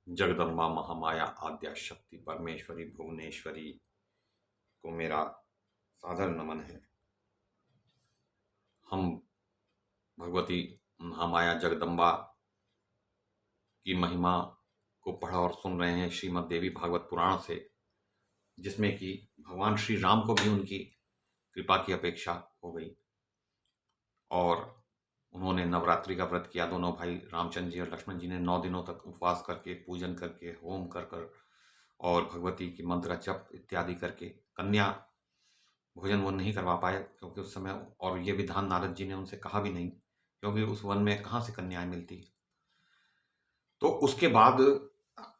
जगदम्बा महामाया आद्या शक्ति परमेश्वरी भुवनेश्वरी को मेरा सादर नमन है। हम भगवती महामाया जगदम्बा की महिमा को पढ़ और सुन रहे हैं श्रीमद् देवी भागवत पुराण से, जिसमें कि भगवान श्री राम को भी उनकी कृपा की अपेक्षा हो गई और उन्होंने नवरात्रि का व्रत किया। दोनों भाई रामचंद्र जी और लक्ष्मण जी ने 9 दिनों तक उपवास करके, पूजन करके, होम कर कर और भगवती की मंत्र जप इत्यादि करके कन्या भोजन वो नहीं करवा पाए, क्योंकि उस समय और ये विधान नारद जी ने उनसे कहा भी नहीं, क्योंकि उस वन में कहाँ से कन्याएं मिलती। तो उसके बाद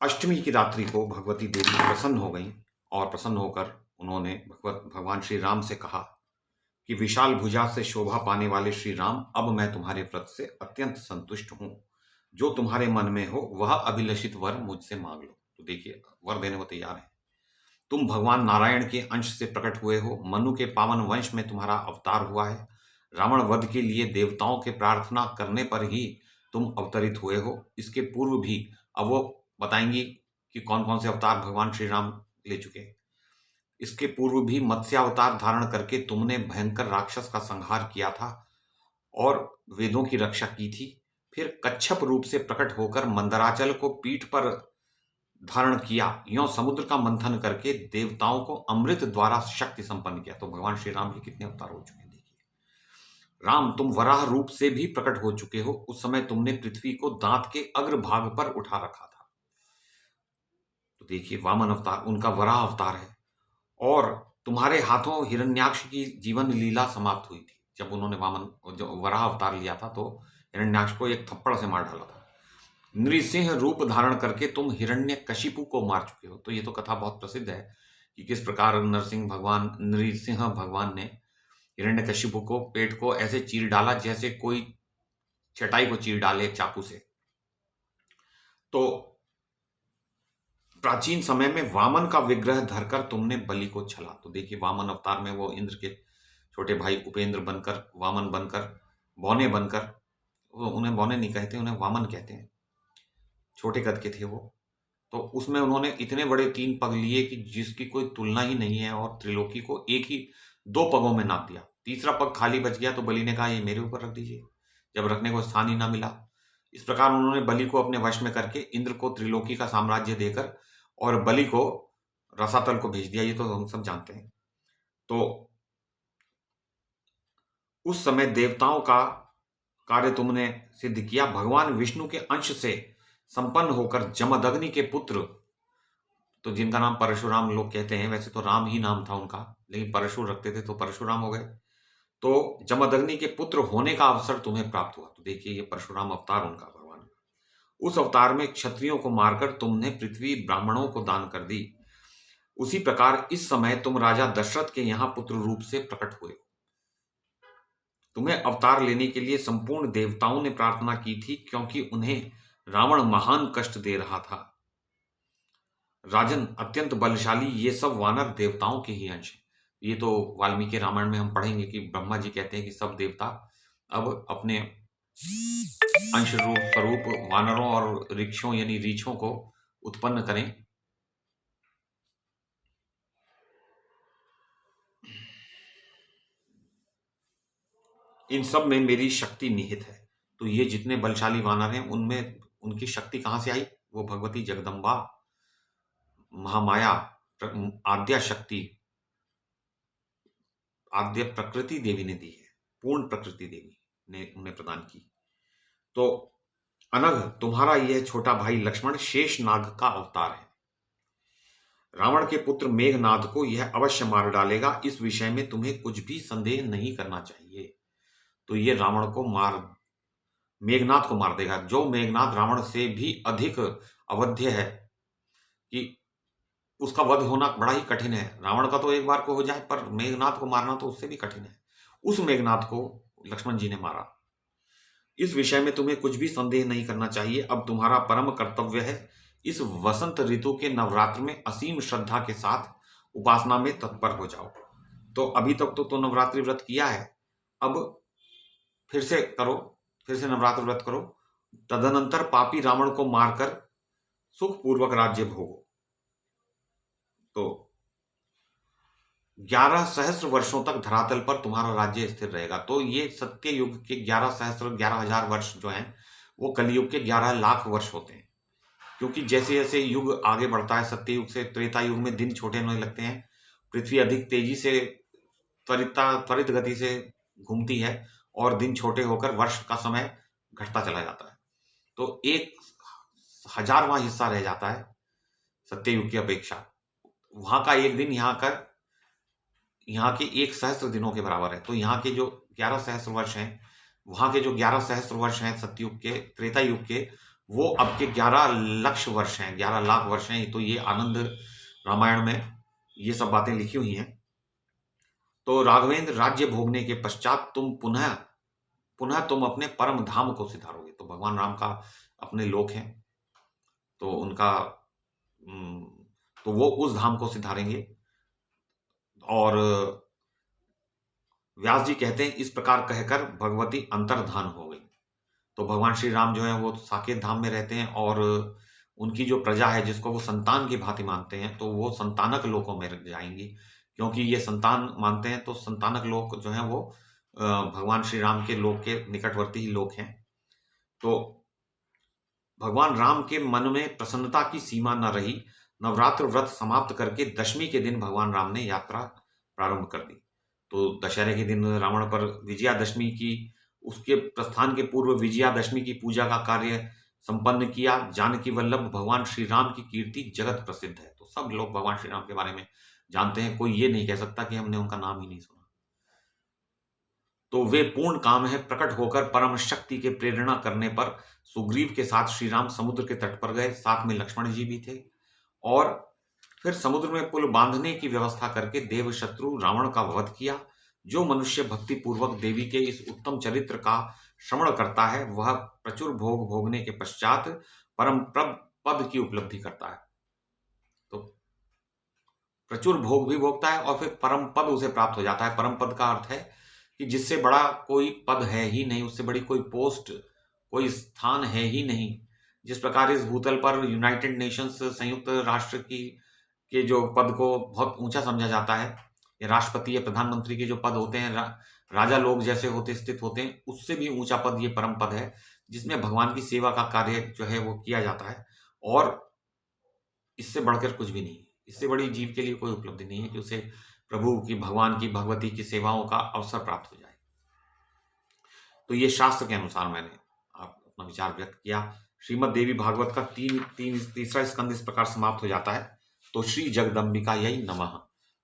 अष्टमी की रात्रि को भगवती देवी प्रसन्न हो गई और प्रसन्न होकर उन्होंने भगवान श्री राम से कहा कि विशाल भुजा से शोभा पाने वाले श्री राम, अब मैं तुम्हारे व्रत से अत्यंत संतुष्ट हूं। जो तुम्हारे मन में हो वह अभिलषित वर मुझसे मांग लो। तो देखिए, वर देने को तैयार है। तुम भगवान नारायण के अंश से प्रकट हुए हो, मनु के पावन वंश में तुम्हारा अवतार हुआ है। रावण वध के लिए देवताओं के प्रार्थना करने पर ही तुम अवतरित हुए हो। इसके पूर्व भी अब वो बताएंगी कि कौन कौन से अवतार भगवान श्री राम ले चुके हैं। इसके पूर्व भी मत्स्यावतार धारण करके तुमने भयंकर राक्षस का संहार किया था और वेदों की रक्षा की थी। फिर कच्छप रूप से प्रकट होकर मंदराचल को पीठ पर धारण किया, यों समुद्र का मंथन करके देवताओं को अमृत द्वारा शक्ति संपन्न किया। तो भगवान श्री राम के कितने अवतार हो चुके हैं देखिए। राम, तुम वराह रूप से भी प्रकट हो चुके हो। उस समय तुमने पृथ्वी को दांत के अग्रभाग पर उठा रखा था। तो देखिए, वामन अवतार उनका वराह अवतार है। और तुम्हारे हाथों हिरण्याक्ष की जीवन लीला समाप्त हुई थी। जब उन्होंने वराह अवतार लिया था तो हिरण्याक्ष को एक थप्पड़ से मार डाला था। नृसिंह रूप धारण करके तुम हिरण्यकशिपु को मार चुके हो। तो ये तो कथा बहुत प्रसिद्ध है कि किस प्रकार नृसिंह भगवान ने हिरण्यकशिपु को पेट को ऐसे चीर डाला जैसे कोई चटाई को चीर डाले चाकू से। तो प्राचीन समय में वामन का विग्रह धरकर तुमने बलि को छला। तो देखिए, वामन अवतार में वो इंद्र के छोटे भाई उपेंद्र बनकर, वामन बनकर, बौने बनकर, उन्हें बौने नहीं कहते, उन्हें वामन कहते हैं, छोटे कद के थे वो। तो उसमें उन्होंने इतने बड़े 3 पग लिए कि जिसकी कोई तुलना ही नहीं है, और त्रिलोकी को एक ही 2 पगों में नाप दिया। तीसरा पग खाली बच गया तो बलि ने कहा, ये मेरे ऊपर रख दीजिए, जब रखने को स्थान ही ना मिला। इस प्रकार उन्होंने बलि को अपने वश में करके इंद्र को त्रिलोकी का साम्राज्य देकर और बलि को रसातल को भेज दिया। ये तो हम सब जानते हैं। तो उस समय देवताओं का कार्य तुमने सिद्ध किया। भगवान विष्णु के अंश से संपन्न होकर जमदग्नि के पुत्र, तो जिनका नाम परशुराम लोग कहते हैं, वैसे तो राम ही नाम था उनका, लेकिन परशु रखते थे तो परशुराम हो गए। तो जमदग्नि के पुत्र होने का अवसर तुम्हें प्राप्त हुआ। तो देखिए, ये परशुराम अवतार उनका भगवान का। उस अवतार में क्षत्रियों को मारकर तुमने पृथ्वी ब्राह्मणों को दान कर दी। उसी प्रकार इस समय तुम राजा दशरथ के यहां पुत्र रूप से प्रकट हुए। तुम्हें अवतार लेने के लिए संपूर्ण देवताओं ने प्रार्थना की थी, क्योंकि उन्हें रावण महान कष्ट दे रहा था। राजन, अत्यंत बलशाली ये सब वानर देवताओं के ही अंश हैं। ये तो वाल्मीकि रामायण में हम पढ़ेंगे कि ब्रह्मा जी कहते हैं कि सब देवता अब अपने अंश रूप स्वरूप वानरों और ऋक्षों यानी रीछों को उत्पन्न करें। इन सब में मेरी शक्ति निहित है। तो ये जितने बलशाली वानर हैं, उनमें उनकी शक्ति कहां से आई? वो भगवती जगदम्बा महामाया आद्या शक्ति, आद्य प्रकृति देवी ने दी है। पूर्ण प्रकृति देवी ने उन्हें प्रदान की। तो अनघ, तुम्हारा यह छोटा भाई लक्ष्मण शेष नाग का अवतार है। रावण के पुत्र मेघनाद को यह अवश्य मार डालेगा। इस विषय में तुम्हें कुछ भी संदेह नहीं करना चाहिए। तो ये रावण को मेघनाद को मार देगा। जो मेघनाद रावण से भी अधिक अवध्य है, कि उसका वध होना बड़ा ही कठिन है। रावण का तो एक बार को हो जाए, पर मेघनाद को मारना तो उससे भी कठिन है। उस मेघनाद को लक्ष्मण जी ने मारा। इस विषय में तुम्हें कुछ भी संदेह नहीं करना चाहिए। अब तुम्हारा परम कर्तव्य है इस वसंत ऋतु के नवरात्र में असीम श्रद्धा के साथ उपासना में तत्पर हो जाओ। तो अभी तक तो नवरात्रि व्रत किया है, अब फिर से करो, फिर से नवरात्र व्रत करो। तदनंतर पापी रावण को मारकर सुखपूर्वक राज्य भोगो। तो 11 सहस्त्र वर्षों तक धरातल पर तुम्हारा राज्य स्थिर रहेगा। तो ये सत्य युग के 11 सहस्त्र 11,000 वर्ष जो हैं वो कलयुग के 11 लाख वर्ष होते हैं। क्योंकि जैसे जैसे युग आगे बढ़ता है, सत्य युग से त्रेता युग में दिन छोटे होने लगते हैं, पृथ्वी अधिक तेजी से त्वरित गति से घूमती है और दिन छोटे होकर वर्ष का समय घटता चला जाता है। तो 1,000वां हिस्सा रह जाता है सत्ययुग की अपेक्षा। वहां का एक दिन यहाँ के 1 सहस्त्र दिनों के बराबर है। तो यहाँ के जो 11 सहस्त्र वर्ष हैं, वहां के जो 11 सहस्त्र वर्ष हैं सतयुग के, त्रेता युग के, वो अब के 11 लक्ष वर्ष हैं, 11 लाख वर्ष हैं। तो ये आनंद रामायण में ये सब बातें लिखी हुई हैं। तो राघवेंद्र, राज्य भोगने के पश्चात तुम पुनः तुम अपने परम धाम को सिधारोगे। तो भगवान राम का अपने लोक हैं, तो उनका तो वो उस धाम को सिधारेंगे। और व्यास जी कहते हैं, इस प्रकार कहकर भगवती अंतर्धान हो गई। तो भगवान श्री राम जो है वो साकेत धाम में रहते हैं, और उनकी जो प्रजा है जिसको वो संतान की भांति मानते हैं, तो वो संतानक लोकों में जाएंगी। क्योंकि ये संतान मानते हैं, तो संतानक लोक जो है वो भगवान श्री राम के लोक के निकटवर्ती ही लोक हैं। तो भगवान राम के मन में प्रसन्नता की सीमा न रही। नवरात्र व्रत समाप्त करके दशमी के दिन भगवान राम ने यात्रा प्रारंभ कर दी। तो दशहरे के दिन रावण पर विजयादशमी की, उसके प्रस्थान के पूर्व विजयादशमी की पूजा का कार्य संपन्न किया। जानकी वल्लभ भगवान श्री राम की कीर्ति जगत प्रसिद्ध है। तो सब लोग भगवान श्री राम के बारे में जानते हैं, कोई ये नहीं कह सकता कि हमने उनका नाम ही नहीं सुना। तो वे पूर्ण काम है, प्रकट होकर परम शक्ति के प्रेरणा करने पर सुग्रीव के साथ श्री राम समुद्र के तट पर गए। साथ में लक्ष्मण जी भी थे, और फिर समुद्र में पुल बांधने की व्यवस्था करके देव शत्रु रावण का वध किया। जो मनुष्य भक्ति पूर्वक देवी के इस उत्तम चरित्र का श्रवण करता है, वह प्रचुर भोग भोगने के पश्चात परम पद की उपलब्धि करता है। तो प्रचुर भोग भी भोगता है और फिर परम पद उसे प्राप्त हो जाता है। परम पद का अर्थ है कि जिससे बड़ा कोई पद है ही नहीं, उससे बड़ी कोई पोस्ट, कोई स्थान है ही नहीं। जिस प्रकार इस भूतल पर यूनाइटेड नेशंस, संयुक्त राष्ट्र की के जो पद को बहुत ऊंचा समझा जाता है, या राष्ट्रपति या प्रधानमंत्री के जो पद होते हैं, राजा लोग जैसे होते स्थित होते हैं, उससे भी ऊंचा पद ये परम पद है, जिसमें भगवान की सेवा का कार्य जो है वो किया जाता है। और इससे बढ़कर कुछ भी नहीं, इससे बड़ी जीव के लिए कोई उपलब्धि नहीं है कि उसे प्रभु की, भगवान की, भगवती की सेवाओं का अवसर प्राप्त हो जाए। तो ये शास्त्र के अनुसार मैंने अपना विचार व्यक्त किया। श्रीमद देवी भागवत का तीसरा स्कंद इस प्रकार समाप्त हो जाता है। तो श्री जगदम्बिकायै नमः।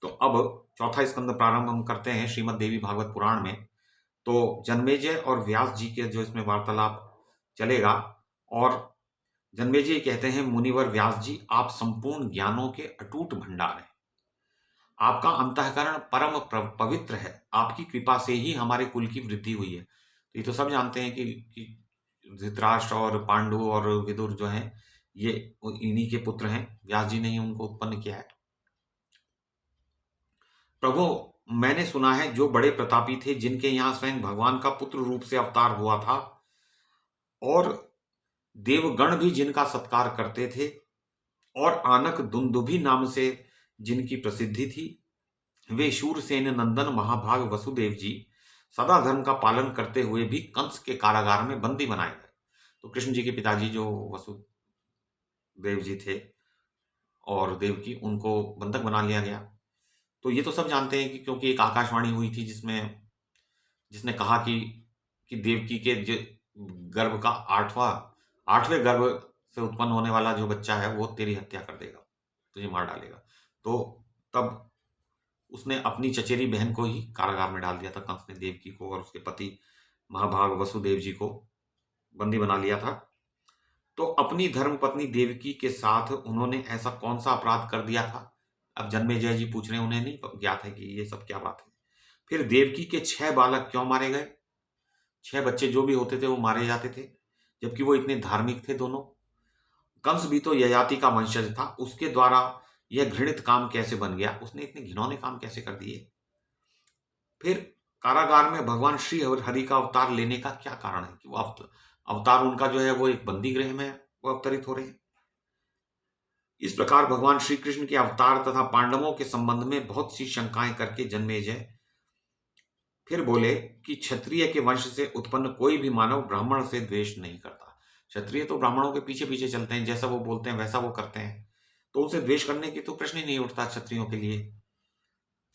तो अब चौथा स्कंद प्रारंभ हम करते हैं श्रीमद देवी भागवत पुराण में। तो जन्मेजय और व्यास जी के जो इसमें वार्तालाप चलेगा, और जन्मेजय कहते हैं, मुनिवर व्यास जी, आप संपूर्ण ज्ञानों के अटूट भंडार हैं। आपका अंतःकरण परम पवित्र है। आपकी कृपा से ही हमारे कुल की वृद्धि हुई है। तो ये तो सब जानते हैं कि धृतराष्ट्र और पांडु और विदुर जो हैं, ये इन्हीं के पुत्र हैं। व्यास जी ने ही उनको उत्पन्न किया है। प्रभु, मैंने सुना है जो बड़े प्रतापी थे, जिनके यहाँ स्वयं भगवान का पुत्र रूप से अवतार हुआ था, और देवगण भी जिनका सत्कार करते थे, और आनक दुंदुभि नाम से जिनकी प्रसिद्धि थी, वे शूरसेन नंदन महाभाग वसुदेव जी सदा धर्म का पालन करते हुए भी कंस के कारागार में बंदी बनाए गए। तो कृष्ण जी के पिताजी जो वसुदेव जी थे और देवकी, उनको बंधक बना लिया गया। तो ये तो सब जानते हैं कि क्योंकि एक आकाशवाणी हुई थी जिसने कहा कि देवकी के गर्भ का आठवें गर्भ से उत्पन्न होने वाला जो बच्चा है वो तेरी हत्या कर देगा, तुझे मार डालेगा। तो तब उसने अपनी चचेरी बहन को ही कारागार में डाल दिया था। कंस ने देवकी को और उसके पति महाभाग वसुदेव जी को बंदी बना लिया था। तो अपनी धर्म पत्नी देवकी के साथ उन्होंने ऐसा कौन सा अपराध कर दिया था? अब जन्मेजय जी पूछ रहे हैं, उन्हें नहीं ज्ञात है कि ये सब क्या बात है। फिर देवकी के 6 बालक क्यों मारे गए? 6 बच्चे जो भी होते थे वो मारे जाते थे, जबकि वो इतने धार्मिक थे दोनों। कंस भी तो ययाति का वंशज था, उसके द्वारा यह घृणित काम कैसे बन गया? उसने इतने घिनौने काम कैसे कर दिए? फिर कारागार में भगवान श्री हरि का अवतार लेने का क्या कारण है कि वो अवतार उनका जो है वो एक बंदी गृह में वो अवतरित हो रहे हैं? इस प्रकार भगवान श्री कृष्ण के अवतार तथा पांडवों के संबंध में बहुत सी शंकाएं करके जन्मेजय फिर बोले कि क्षत्रिय के वंश से उत्पन्न कोई भी मानव ब्राह्मण से द्वेष नहीं करता। क्षत्रिय तो ब्राह्मणों के पीछे पीछे चलते हैं, जैसा वो बोलते हैं वैसा वो करते हैं, तो उनसे द्वेष करने की तो प्रश्न ही नहीं उठता क्षत्रियों के लिए।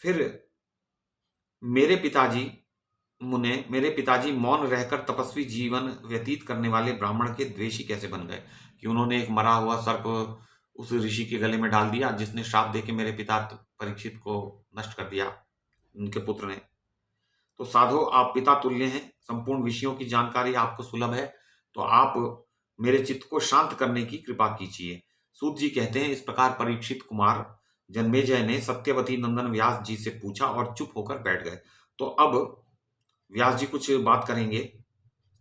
फिर मेरे पिताजी मौन रहकर तपस्वी जीवन व्यतीत करने वाले ब्राह्मण के द्वेषी कैसे बन गए, कि उन्होंने एक मरा हुआ सर्प उस ऋषि के गले में डाल दिया, जिसने श्राप देके मेरे पिता परीक्षित को नष्ट कर दिया, उनके पुत्र ने। तो साधो आप पिता तुल्य हैं, संपूर्ण विषयों की जानकारी आपको सुलभ है, तो आप मेरे चित्त को शांत करने की कृपा कीजिए। सूत जी कहते हैं, इस प्रकार परीक्षित कुमार जन्मेजय ने सत्यवती नंदन व्यास जी से पूछा और चुप होकर बैठ गए। तो अब व्यास जी कुछ बात करेंगे।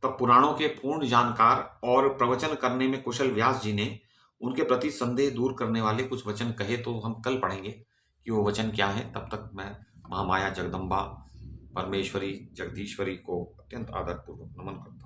तब पुराणों के पूर्ण जानकार और प्रवचन करने में कुशल व्यास जी ने उनके प्रति संदेह दूर करने वाले कुछ वचन कहे, तो हम कल पढ़ेंगे कि वो वचन क्या है। तब तक मैं महामाया जगदम्बा परमेश्वरी जगदीश्वरी को अत्यंत आदरपूर्वक नमन करता हूँ।